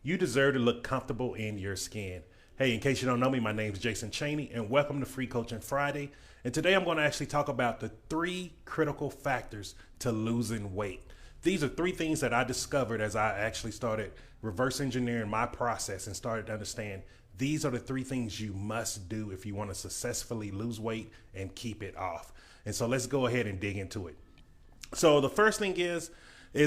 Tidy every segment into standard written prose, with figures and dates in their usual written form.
You deserve to look comfortable in your skin. Hey, in case you don't know me, my name is Jason Chaney, and welcome to Free Coaching Friday. And today I'm going to actually talk about the 3 critical factors to losing weight. These are 3 things that I discovered as I actually started reverse engineering my process and started to understand these are the 3 things you must do if you want to successfully lose weight and keep it off. And so let's go ahead and dig into it. So the first thing is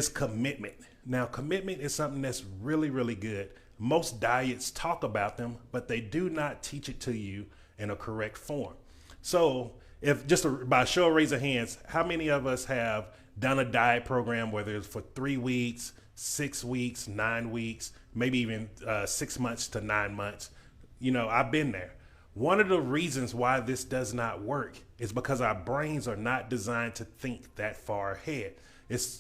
commitment. Now, commitment is something that's really, really good. Most diets talk about them, but they do not teach it to you in a correct form. So if by a show of raise of hands, how many of us have done a diet program, whether it's for 3 weeks, 6 weeks, 9 weeks, maybe even 6 months to 9 months? You know, I've been there. One of the reasons why this does not work is because our brains are not designed to think that far ahead.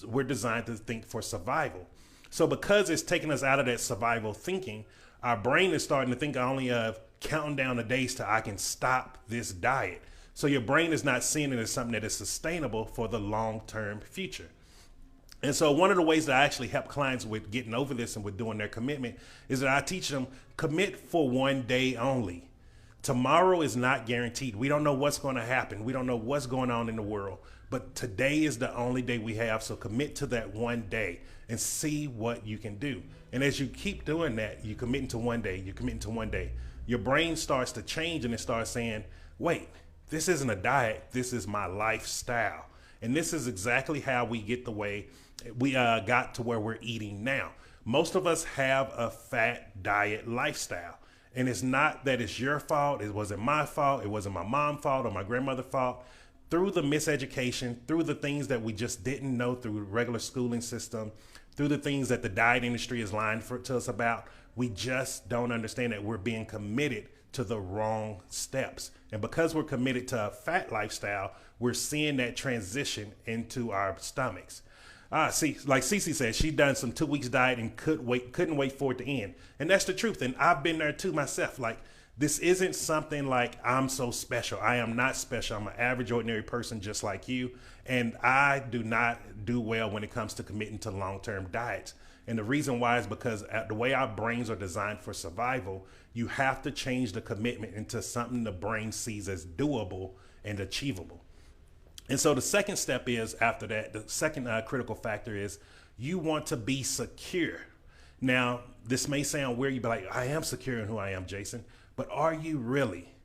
We're designed to think for survival. So because it's taking us out of that survival thinking, our brain is starting to think only of counting down the days till I can stop this diet. So your brain is not seeing it as something that is sustainable for the long-term future. And so one of the ways that I actually help clients with getting over this and with doing their commitment is that I teach them commit for one day only. Tomorrow is not guaranteed. We don't know what's going to happen. We don't know what's going on in the world. But today is the only day we have. So commit to that one day and see what you can do. And as you keep doing that, you're committing to one day, you're committing to one day. Your brain starts to change and it starts saying, wait, this isn't a diet. This is my lifestyle. And this is exactly how we get the way we got to where we're eating now. Most of us have a fat diet lifestyle. And it's not that it's your fault. It wasn't my fault. It wasn't my mom's fault or my grandmother's fault. Through the miseducation, through the things that we just didn't know through the regular schooling system, through the things that the diet industry is lying to us about, we just don't understand that we're being committed to the wrong steps. And because we're committed to a fat lifestyle, we're seeing that transition into our stomachs. See, like Cece said, she done some 2 weeks diet and couldn't wait for it to end. And that's the truth. And I've been there too myself. Like, this isn't something like I'm so special. I am not special. I'm an average, ordinary person just like you. And I do not do well when it comes to committing to long-term diets. And the reason why is because the way our brains are designed for survival, you have to change the commitment into something the brain sees as doable and achievable. And so the second step is, after that, the second critical factor is you want to be secure. Now, this may sound weird. You'd be like, I am secure in who I am, Jason. But are you really?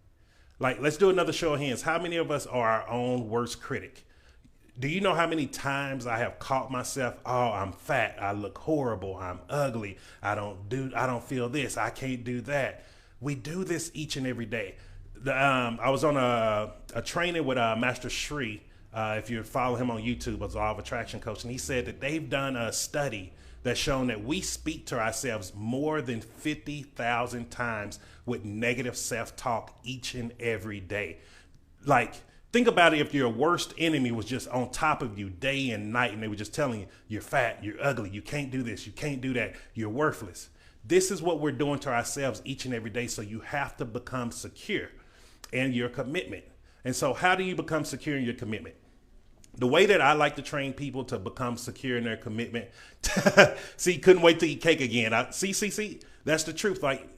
Like, let's do another show of hands. How many of us are our own worst critic? Do you know how many times I have caught myself, oh, I'm fat, I look horrible, I'm ugly, I don't feel this, I can't do that. We do this each and every day. I was on a training with Master Shri. If you follow him on YouTube, as Law of Attraction Coach, and he said that they've done a study that's shown that we speak to ourselves more than 50,000 times with negative self-talk each and every day. Like, think about it, if your worst enemy was just on top of you day and night, and they were just telling you, you're fat, you're ugly, you can't do this, you can't do that, you're worthless. This is what we're doing to ourselves each and every day, so you have to become secure in your commitment. And so how do you become secure in your commitment? The way that I like to train people to become secure in their commitment, see, couldn't wait to eat cake again. See, that's the truth. Like,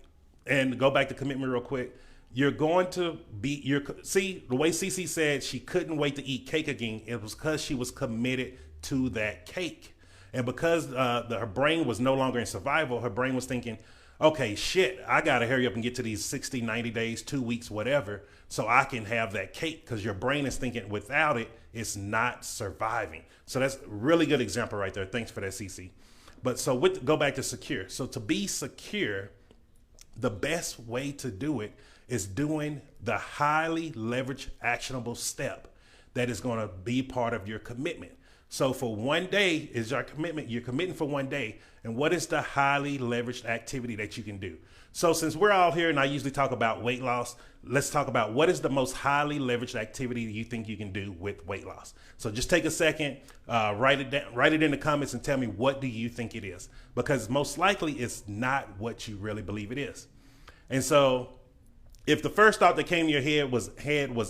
and go back to commitment real quick. You're going to be, see, the way Cece said she couldn't wait to eat cake again, it was because she was committed to that cake. And because her brain was no longer in survival, her brain was thinking, okay, shit, I got to hurry up and get to these 60, 90 days, 2 weeks, whatever, so I can have that cake, because your brain is thinking without it, it's not surviving. So that's a really good example right there. Thanks for that, Cece. But so go back to secure. So to be secure, the best way to do it is doing the highly leveraged actionable step that is going to be part of your commitment. So for one day is our commitment. You're committing for one day. And what is the highly leveraged activity that you can do? So since we're all here and I usually talk about weight loss, let's talk about what is the most highly leveraged activity you think you can do with weight loss. So just take a second, write it down, write it in the comments and tell me, what do you think it is? Because most likely it's not what you really believe it is. And so if the first thought that came to your head was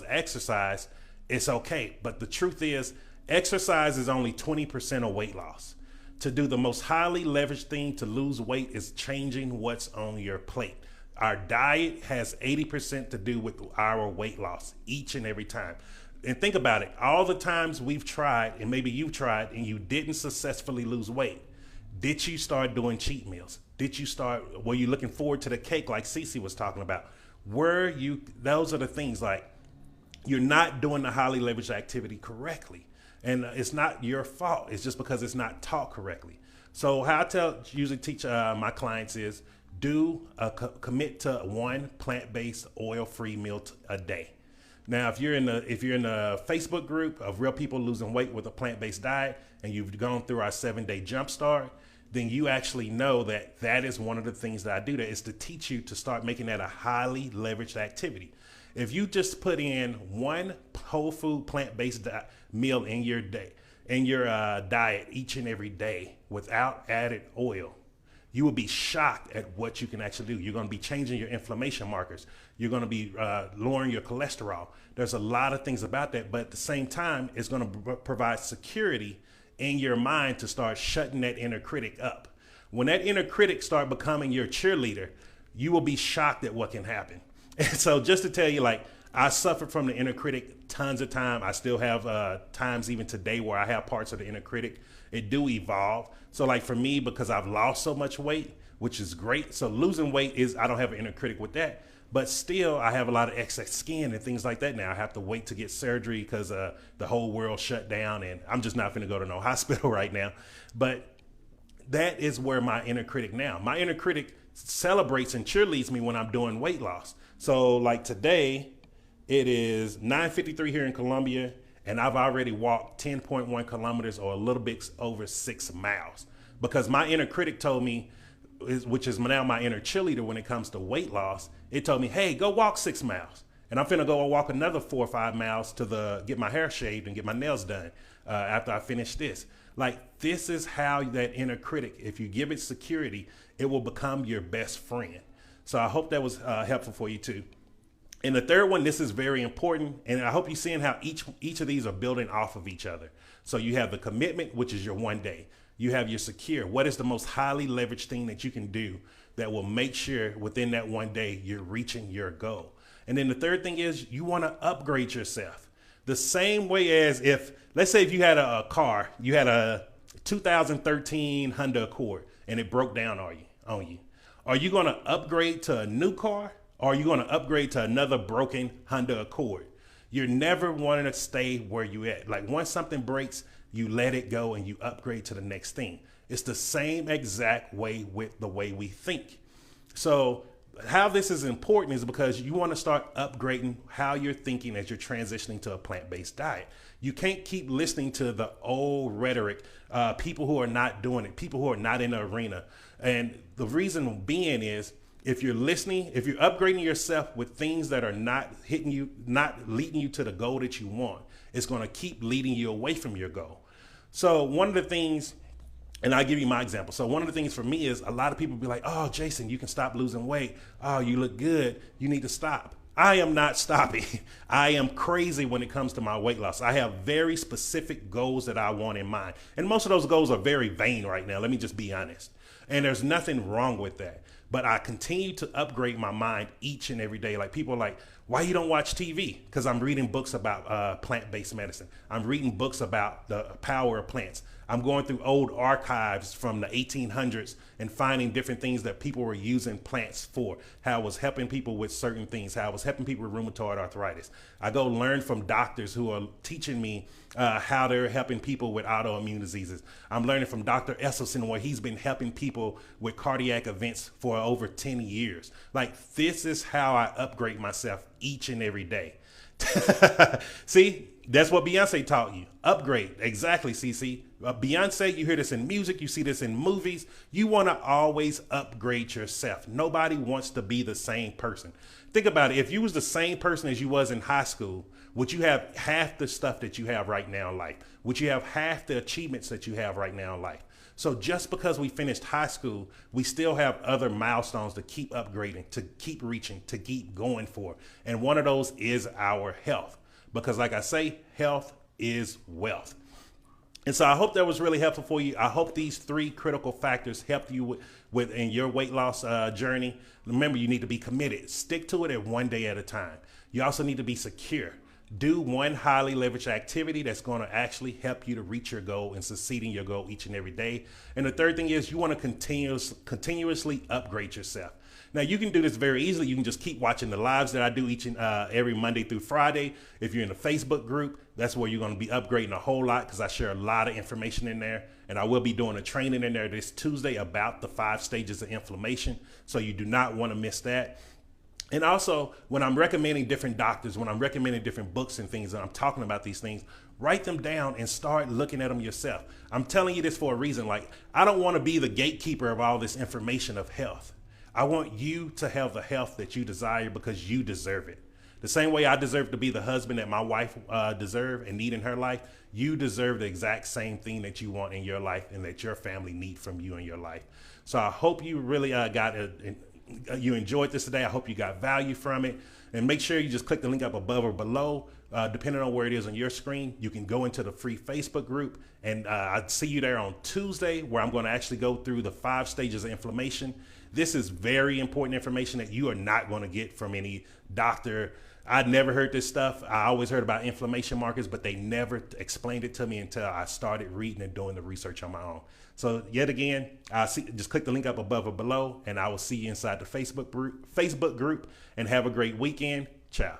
exercise, it's okay. But the truth is, exercise is only 20% of weight loss. To do the most highly leveraged thing to lose weight is changing what's on your plate. Our diet has 80% to do with our weight loss each and every time. And think about it, all the times we've tried, and maybe you've tried and you didn't successfully lose weight, did you start doing cheat meals? Were you looking forward to the cake like Cece was talking about? Those are the things, like, you're not doing the highly leveraged activity correctly. And it's not your fault. It's just because it's not taught correctly. So how I usually teach my clients is commit to one plant-based oil-free meal a day. Now, if you're in the Facebook group of real people losing weight with a plant-based diet, and you've gone through our 7-day jumpstart, then you actually know that is one of the things that I do. That is to teach you to start making that a highly leveraged activity. If you just put in one whole food plant-based meal in your diet each and every day without added oil, you will be shocked at what you can actually do. You're going to be changing your inflammation markers. You're going to be lowering your cholesterol. There's a lot of things about that, but at the same time, it's going to provide security in your mind to start shutting that inner critic up. When that inner critic start becoming your cheerleader, you will be shocked at what can happen. And so just to tell you, like, I suffered from the inner critic tons of time. I still have times even today where I have parts of the inner critic. It do evolve. So like for me, because I've lost so much weight, which is great. So losing weight I don't have an inner critic with that. But still, I have a lot of excess skin and things like that now. I have to wait to get surgery because the whole world shut down, and I'm just not going to go to no hospital right now. But that is where my inner critic now. My inner critic celebrates and cheerleads me when I'm doing weight loss. So like today, it is 9:53 here in Columbia, and I've already walked 10.1 kilometers, or a little bit over 6 miles, because my inner critic told me, which is now my inner cheerleader when it comes to weight loss, it told me, hey, go walk 6 miles. And I'm finna go walk another 4 or 5 miles to get my hair shaved and get my nails done after I finish this. Like, this is how that inner critic, if you give it security, it will become your best friend. So I hope that was helpful for you too. And the third one, this is very important, and I hope you're seeing how each of these are building off of each other. So you have the commitment, which is your one day. You have your secure. What is the most highly leveraged thing that you can do that will make sure within that one day you're reaching your goal? And then the third thing is you want to upgrade yourself. The same way as let's say if you had a car, you had a 2013 Honda Accord and it broke down on you. Are you going to upgrade to a new car? Or are you going to upgrade to another broken Honda Accord? You're never wanting to stay where you at. Like, once something breaks, you let it go and you upgrade to the next thing. It's the same exact way with the way we think. So how this is important is because you want to start upgrading how you're thinking as you're transitioning to a plant-based diet. You can't keep listening to the old rhetoric, people who are not doing it, people who are not in the arena. And the reason being is, if you're upgrading yourself with things that are not leading you to the goal that you want, it's going to keep leading you away from your goal. So one of the things, and I'll give you my example. So one of the things for me is a lot of people be like, oh, Jason, you can stop losing weight. Oh, you look good. You need to stop. I am not stopping. I am crazy when it comes to my weight loss. I have very specific goals that I want in mind. And most of those goals are very vain right now. Let me just be honest. And there's nothing wrong with that. But I continue to upgrade my mind each and every day. Like, people are like, why you don't watch TV? Because I'm reading books about plant-based medicine. I'm reading books about the power of plants. I'm going through old archives from the 1800s and finding different things that people were using plants for, how it was helping people with certain things, how it was helping people with rheumatoid arthritis. I go learn from doctors who are teaching me how they're helping people with autoimmune diseases. I'm learning from Dr. Esselstyn, where he's been helping people with cardiac events for over 10 years. Like, this is how I upgrade myself each and every day. See, that's what Beyonce taught you. Upgrade. Exactly, CC. Beyonce, you hear this in music, you see this in movies. You want to always upgrade yourself. Nobody wants to be the same person. Think about it. If you was the same person as you was in high school, would you have half the stuff that you have right now in life? Would you have half the achievements that you have right now in life? So just because we finished high school, we still have other milestones to keep upgrading, to keep reaching, to keep going for. And one of those is our health. Because like I say, health is wealth. And so I hope that was really helpful for you. I hope these three critical factors helped you with in your weight loss journey. Remember, you need to be committed. Stick to it at one day at a time. You also need to be secure. Do one highly leveraged activity that's going to actually help you to reach your goal and succeed in your goal each and every day. And the third thing is you want to continuously upgrade yourself. Now, you can do this very easily. You can just keep watching the lives that I do each and every Monday through Friday. If you're in the Facebook group, that's where you're going to be upgrading a whole lot because I share a lot of information in there. And I will be doing a training in there this Tuesday about the 5 stages of inflammation. So you do not want to miss that. And also, when I'm recommending different doctors, when I'm recommending different books and things, and I'm talking about these things, write them down and start looking at them yourself. I'm telling you this for a reason. Like, I don't want to be the gatekeeper of all this information of health. I want you to have the health that you desire because you deserve it. The same way I deserve to be the husband that my wife deserves and need in her life, you deserve the exact same thing that you want in your life and that your family need from you in your life. So I hope you really you enjoyed this today. I hope you got value from it. And make sure you just click the link up above or below. Depending on where it is on your screen, you can go into the free Facebook group. And I'll see you there on Tuesday, where I'm going to actually go through the 5 stages of inflammation. This is very important information that you are not going to get from any doctor. I'd never heard this stuff. I always heard about inflammation markers, but they never explained it to me until I started reading and doing the research on my own. So yet again, just click the link up above or below, and I will see you inside the Facebook group. And have a great weekend. Ciao.